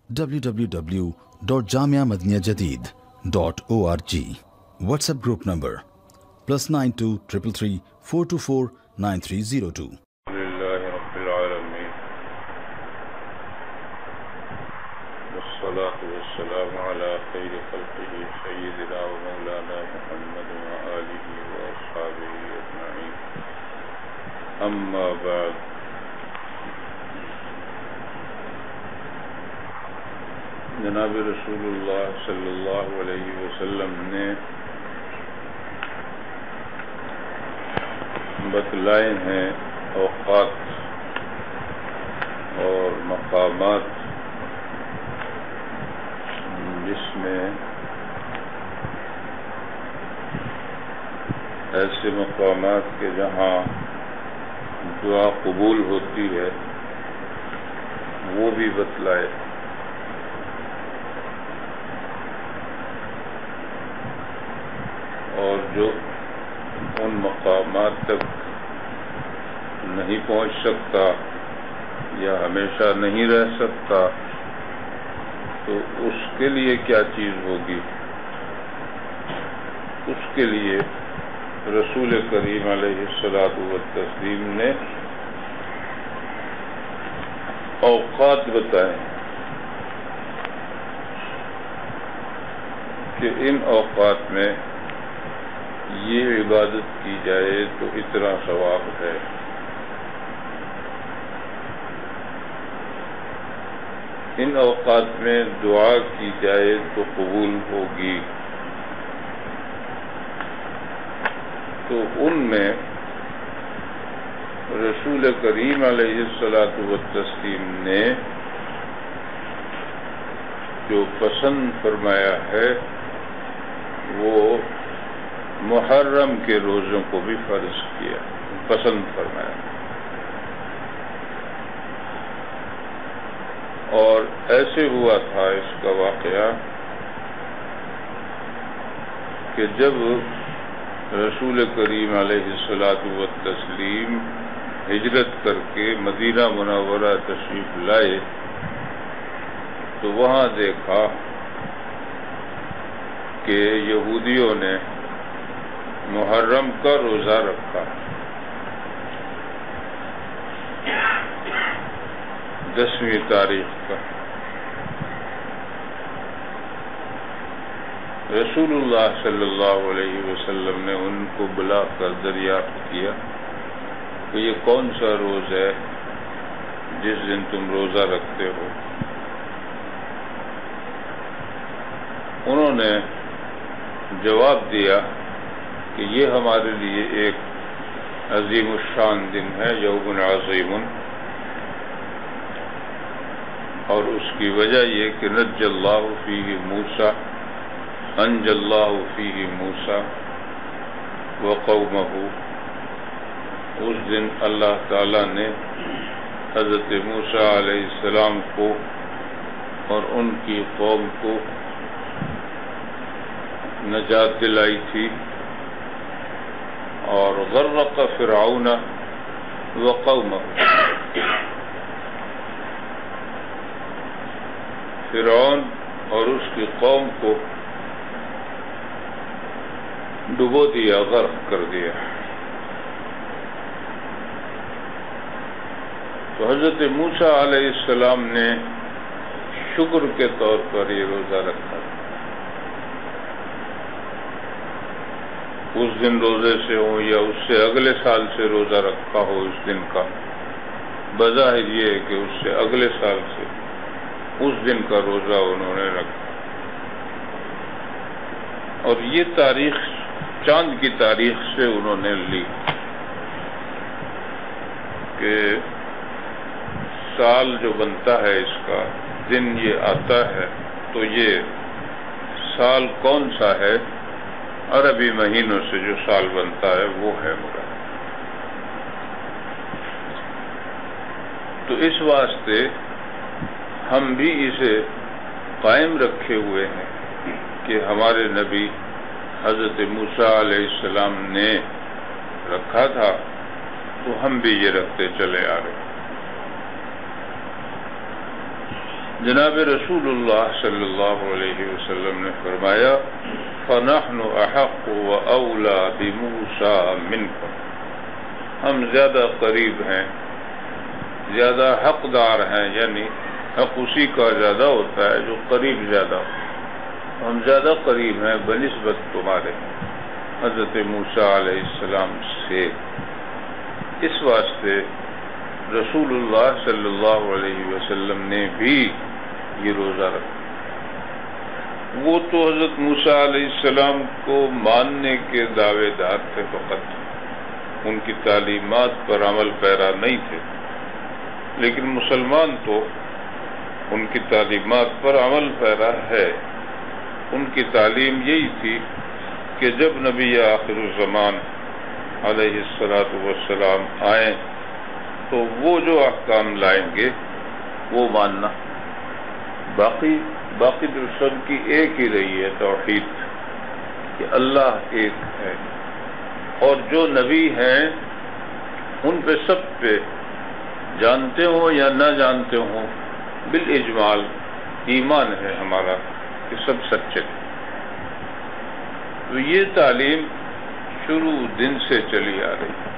www.jamiamadiniyajadid.org. WhatsApp group number +92 333 424 9302. والصلاة والسلام على خير خلقه سيدنا ومولانا محمد وآله وأصحابه أجمعين. أما بعد، جناب رسول اللہ صلی اللہ علیہ وسلم نے بتلائے ہیں اوقات اور مقامات جس میں ایسے مقامات کے جہاں دعا قبول ہوتی ہے وہ بھی بتلائے، اور جو ان مقامات تک نہیں پہنچ سکتا یا ہمیشہ نہیں رہ سکتا تو اس کے لیے کیا چیز ہوگی؟ اس کے لیے رسول کریم علیہ الصلاۃ والتسلیم نے اوقات بتائے کہ ان اوقات میں یہ عبادت کی جائے تو اتنا ثواب ہے، ان اوقات میں دعا کی جائے تو قبول ہوگی۔ تو ان میں رسول کریم علیہ الصلاۃ والتسلیم نے جو پسند فرمایا ہے وہ محرم کے روزوں کو بھی فرض کیا، پسند فرمایا، اور ایسے ہوا تھا اس کا واقعہ کہ جب رسول کریم علیہ الصلاۃ والتسلیم ہجرت کر کے مدینہ منورہ تشریف لائے تو وہاں دیکھا کہ یہودیوں نے محرم کا روزہ رکھا، 10ویں تاریخ کا۔ رسول اللہ صلی اللہ علیہ وسلم نے ان کو بلا کر دریافت کیا کہ یہ کون سا روز ہے جس دن تم روزہ رکھتے ہو؟ انہوں نے جواب دیا کہ یہ ہمارے لیے ایک عظیم الشان دن ہے، یوم عظیم، اور اس کی وجہ یہ کہ نج اللہ فیہ موسیٰ، انج اللہ فیہ موسیٰ وقومہ، اس دن اللہ تعالی نے حضرت موسیٰ علیہ السلام کو اور ان کی قوم کو نجات دلائی تھی، اور غرق فرعون وقومہ، فرعون اور اس کی قوم کو ڈبو دیا، غرق کر دیا۔ تو حضرت موسیٰ علیہ السلام نے شکر کے طور پر یہ روزہ رکھا، اس دن روزے سے ہو یا اس سے اگلے سال سے روزہ رکھا ہو اس دن کا، بظاہر یہ ہے کہ اس سے اگلے سال سے اس دن کا روزہ انہوں نے رکھا، اور یہ تاریخ چاند کی تاریخ سے انہوں نے لی کہ سال جو بنتا ہے اس کا دن یہ آتا ہے تو یہ سال کون سا ہے؟ عربی مہینوں سے جو سال بنتا ہے وہ ہے مراد۔ تو اس واسطے ہم بھی اسے قائم رکھے ہوئے ہیں کہ ہمارے نبی حضرت موسیٰ علیہ السلام نے رکھا تھا تو ہم بھی یہ رکھتے چلے آ رہے ہیں۔ جناب رسول اللہ صلی اللہ علیہ وسلم نے فرمایا فَنَحْنُ أَحَقُّ وَأَوْلَى بِمُوسَىٰ مِنْكُمْ، ہم زیادہ قریب ہیں، زیادہ حقدار ہیں، یعنی حق اسی کا زیادہ ہوتا ہے جو قریب زیادہ ہو، ہم زیادہ قریب ہیں بنسبت تمہارے حضرت موسیٰ علیہ السلام سے۔ اس واسطے رسول اللہ صلی اللہ علیہ وسلم نے بھی یہ روزہ رکھا۔ وہ تو حضرت موسیٰ علیہ السلام کو ماننے کے دعوے دار تھے، فقط ان کی تعلیمات پر عمل پیرا نہیں تھے، لیکن مسلمان تو ان کی تعلیمات پر عمل پیرا ہے۔ ان کی تعلیم یہی تھی کہ جب نبی آخر الزمان علیہ السلام آئیں تو وہ جو احکام لائیں گے وہ ماننا، باقی تو سب کی ایک ہی رہی ہے توحید، کہ اللہ ایک ہے، اور جو نبی ہیں ان پہ سب پہ جانتے ہوں یا نہ جانتے ہوں بالاجمال ایمان ہے ہمارا کہ سب سچے ہیں۔ تو یہ تعلیم شروع دن سے چلی آ رہی ہے،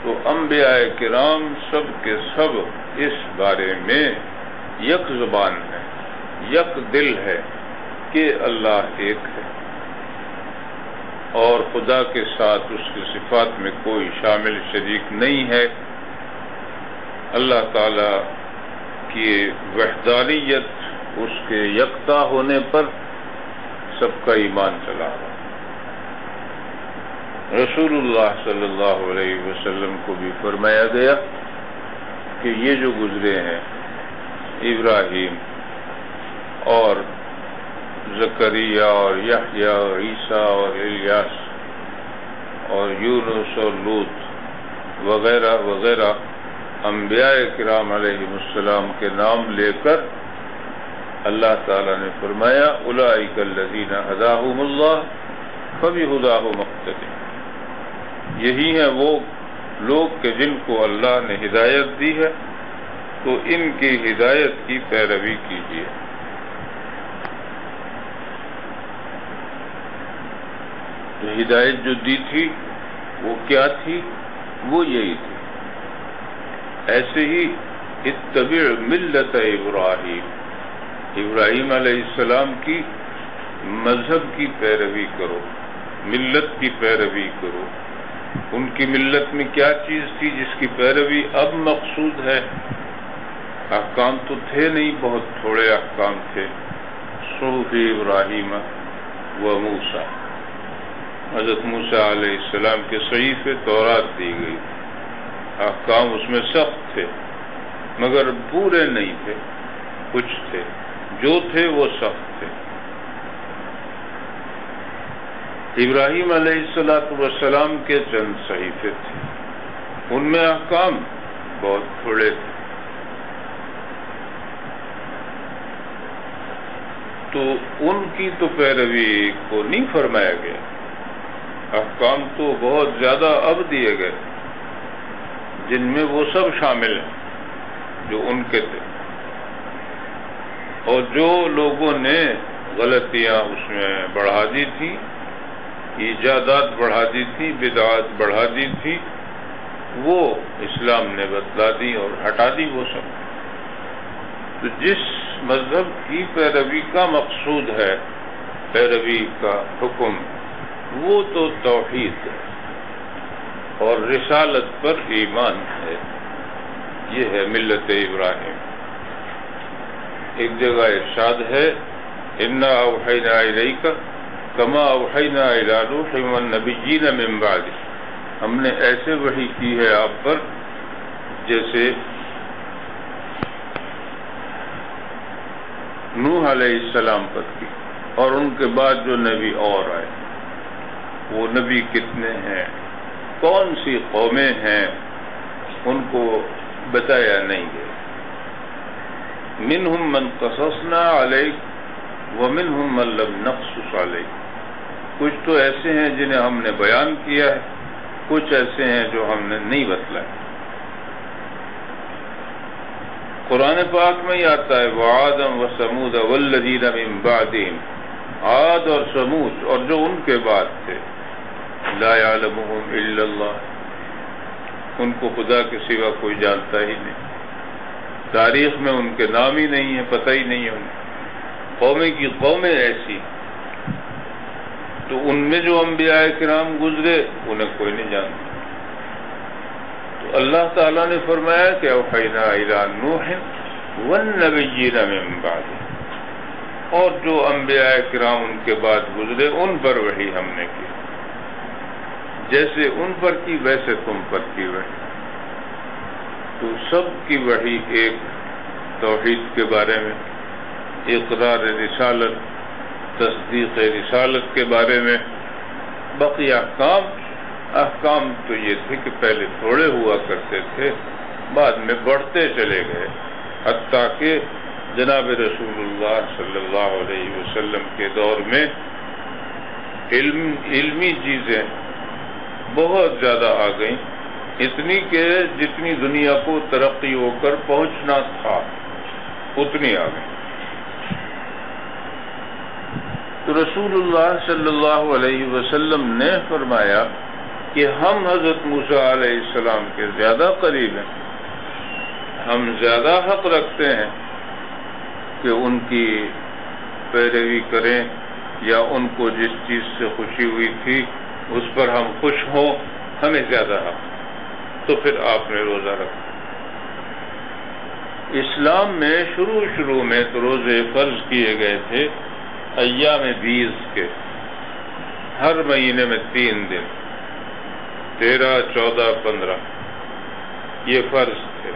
تو انبیاء کرام سب کے سب اس بارے میں یک زبان ہے، یک دل ہے کہ اللہ ایک ہے، اور خدا کے ساتھ اس کی صفات میں کوئی شامل شریک نہیں ہے۔ اللہ تعالی کی وحدانیت، اس کے یکتا ہونے پر سب کا ایمان چلا رہا۔ رسول اللہ صلی اللہ علیہ وسلم کو بھی فرمایا گیا کہ یہ جو گزرے ہیں ابراہیم اور زکریا اور یحییٰ اور عیسیٰ اور الیاس اور یونس اور لوط وغیرہ وغیرہ انبیاء کرام علیہ السلام کے نام لے کر اللہ تعالیٰ نے فرمایا اولئک الذین ھداھم اللہ فبھداہ مقتدی، یہی ہیں وہ لوگ کہ جن کو اللہ نے ہدایت دی ہے تو ان کی ہدایت کی پیروی کیجیے۔ تو ہدایت جو دی تھی وہ کیا تھی؟ وہ یہی تھی۔ ایسے ہی اتبع ملت ابراہیم علیہ السلام کی مذہب کی پیروی کرو، ملت کی پیروی کرو۔ ان کی ملت میں کیا چیز تھی جس کی پیروی اب مقصود ہے؟ احکام تو تھے نہیں، بہت تھوڑے احکام تھے۔ صحف ابراہیم و موسیٰ، حضرت موسیٰ علیہ السلام کے صحیفے تورات دی گئی، احکام اس میں سخت تھے مگر پورے نہیں تھے، کچھ تھے، جو تھے وہ سخت تھے۔ ابراہیم علیہ السلام کے چند صحیفے تھے، ان میں احکام بہت تھوڑے تھے، تو ان کی تو پیروی کو نہیں فرمایا گیا۔ احکام تو بہت زیادہ اب دیے گئے جن میں وہ سب شامل ہیں جو ان کے تھے، اور جو لوگوں نے غلطیاں اس میں بڑھا دی تھی، ایجادات بڑھا دی تھی، بدعات بڑھا دی تھی، وہ اسلام نے بتلا دی اور ہٹا دی وہ سب۔ تو جس مذہب کی پیروی کا مقصود ہے، پیروی کا حکم، وہ تو توحید ہے اور رسالت پر ایمان ہے، یہ ہے ملت ابراہیم۔ ایک جگہ ارشاد ہے انا اوحینا الیک کما اوحینا الی نوح والنبیین من بعدہ، ہم نے ایسے وحی کی ہے آپ پر جیسے نوح علیہ السلام پر کی، اور ان کے بعد جو نبی اور آئے۔ وہ نبی کتنے ہیں، کون سی قومیں ہیں، ان کو بتایا نہیں گیا۔ منہم من قصصنا علیک ومنہم من لم نقصص علیک، کچھ تو ایسے ہیں جنہیں ہم نے بیان کیا ہے، کچھ ایسے ہیں جو ہم نے نہیں بتلائے۔ قرآن پاک میں ہی آتا ہے وعادم وثمود والذین من بعدہم، عاد اور سمود اور جو ان کے بعد تھے، لا یعلمہم الا اللہ، ان کو خدا کے سوا کوئی جانتا ہی نہیں، تاریخ میں ان کے نام ہی نہیں ہے، پتہ ہی نہیں ہے انہیں، قومیں کی قومیں ایسی، تو ان میں جو انبیاء کرام گزرے انہیں کوئی نہیں جانتا۔ تو اللہ تعالیٰ نے فرمایا کہ اوحینا الی نوح والنبیین من بعدہ، اور جو انبیاء کرام ان کے بعد گزرے ان پر وحی ہم نے کی، جیسے ان پر کی ویسے تم پر کی وحی۔ تو سب کی وحی ایک توحید کے بارے میں، اقرار رسالت، تصدیق رسالت کے بارے میں، باقی احکام تو یہ تھے کہ پہلے تھوڑے ہوا کرتے تھے، بعد میں بڑھتے چلے گئے، حتیٰ کہ جناب رسول اللہ صلی اللہ علیہ وسلم کے دور میں علمی چیزیں بہت زیادہ آ گئیں، اتنی کہ جتنی دنیا کو ترقی ہو کر پہنچنا تھا اتنی آ گئی۔ تو رسول اللہ صلی اللہ علیہ وسلم نے فرمایا کہ ہم حضرت موسیٰ علیہ السلام کے زیادہ قریب ہیں، ہم زیادہ حق رکھتے ہیں کہ ان کی پیروی کریں یا ان کو جس چیز سے خوشی ہوئی تھی اس پر ہم خوش ہوں، ہمیں زیادہ حق۔ تو پھر آپ نے روزہ رکھا۔ اسلام میں شروع میں تو روزے فرض کیے گئے تھے ایام بیض کے، ہر مہینے میں 3 دن، 13، 14، 15 یہ فرض تھے۔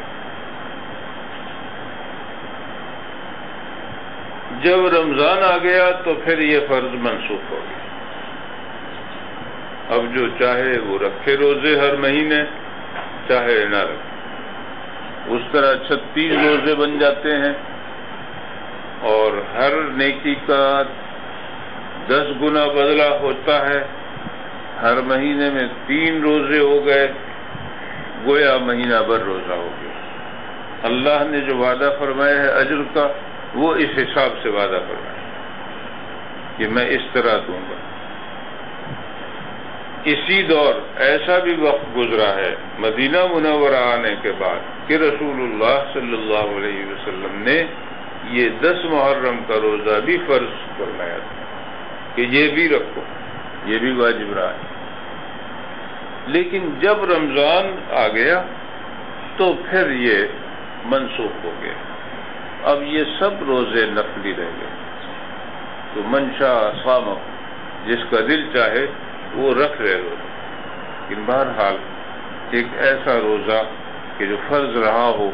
جب رمضان آ گیا تو پھر یہ فرض منسوخ ہو گیا، اب جو چاہے وہ رکھے روزے ہر مہینے، چاہے نہ رکھے۔ اس طرح 36 روزے بن جاتے ہیں، اور ہر نیکی کا 10 گنا بدلہ ہوتا ہے۔ ہر مہینے میں 3 روزے ہو گئے، گویا مہینہ بھر روزہ ہو گیا۔ اللہ نے جو وعدہ فرمایا ہے اجر کا، وہ اس حساب سے وعدہ فرمایا کہ میں اس طرح دوں گا۔ اسی دور ایسا بھی وقت گزرا ہے مدینہ منورہ آنے کے بعد کہ رسول اللہ صلی اللہ علیہ وسلم نے یہ 10 محرم کا روزہ بھی فرض فرمایا تھا کہ یہ بھی رکھو، یہ بھی واجب رہا ہے۔ لیکن جب رمضان آ گیا تو پھر یہ منسوخ ہو گیا، اب یہ سب روزے نفلی رہ گئے۔ تو منشا صام، جس کا دل چاہے وہ رکھ لے روزہ، لیکن بہرحال ایک ایسا روزہ کہ جو فرض رہا ہو،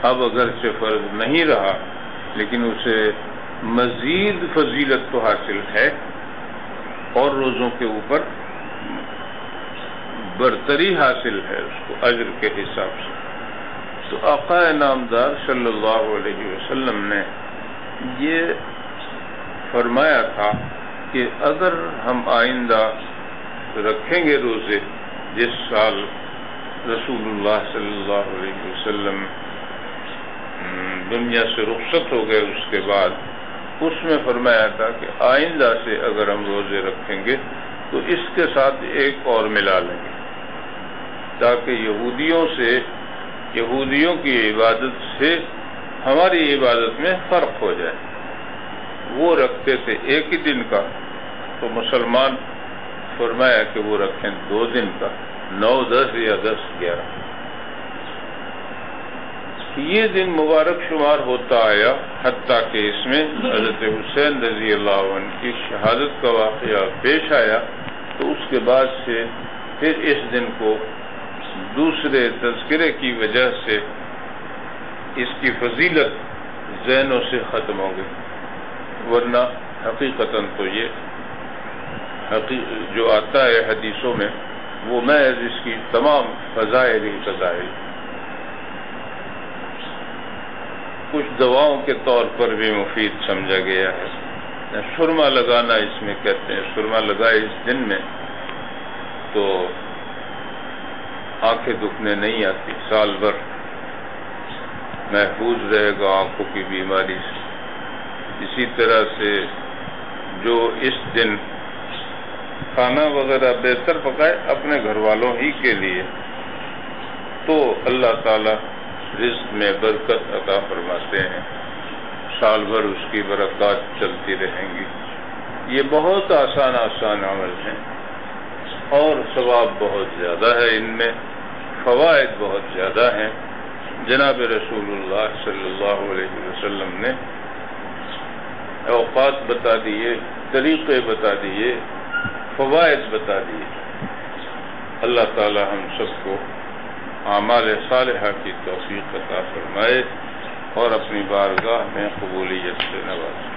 اب اگرچہ فرض نہیں رہا لیکن اسے مزید فضیلت تو حاصل ہے، اور روزوں کے اوپر برتری حاصل ہے اس کو اجر کے حساب سے۔ تو آقا نامدار صلی اللہ علیہ وسلم نے یہ فرمایا تھا کہ اگر ہم آئندہ رکھیں گے روزے، جس سال رسول اللہ صلی اللہ علیہ وسلم دنیا سے رخصت ہو گئے اس کے بعد، اس میں فرمایا تھا کہ آئندہ سے اگر ہم روزے رکھیں گے تو اس کے ساتھ ایک اور ملا لیں گے، تاکہ یہودیوں کی عبادت سے ہماری عبادت میں فرق ہو جائے۔ وہ رکھتے تھے ایک ہی دن کا، تو مسلمان فرمایا کہ وہ رکھیں 2 دن کا، 9، 10 یا 10، 11۔ یہ دن مبارک شمار ہوتا آیا، حتیٰ کہ اس میں حضرت حسین رضی اللہ عنہ کی شہادت کا واقعہ پیش آیا، تو اس کے بعد سے پھر اس دن کو دوسرے تذکرے کی وجہ سے اس کی فضیلت ذہنوں سے ختم ہو گئی، ورنہ حقیقتاً تو یہ جو آتا ہے حدیثوں میں وہ محض اس کی تمام فضائل ہی فضائل، کچھ دواؤں کے طور پر بھی مفید سمجھا گیا ہے۔ سرما لگانا اس میں کہتے ہیں، سرما لگائے اس دن میں تو آنکھیں دکھنے نہیں آتی سال بھر۔ محفوظ رہے گا آنکھوں کی بیماری سے۔ اسی طرح سے جو اس دن کھانا وغیرہ بہتر پکائے اپنے گھر والوں ہی کے لیے، تو اللہ تعالی رزق میں برکت عطا فرماتے ہیں، سال بھر اس کی برکات چلتی رہیں گی۔ یہ بہت آسان عمل ہیں اور ثواب بہت زیادہ ہے، ان میں فوائد بہت زیادہ ہیں۔ جناب رسول اللہ صلی اللہ علیہ وسلم نے اوقات بتا دیے، طریقے بتا دیے، فوائد بتا دیے۔ اللہ تعالی ہم سب کو اعمال صالحہ کی توفیق عطا فرمائے اور اپنی بارگاہ میں قبولیت سے نوازے۔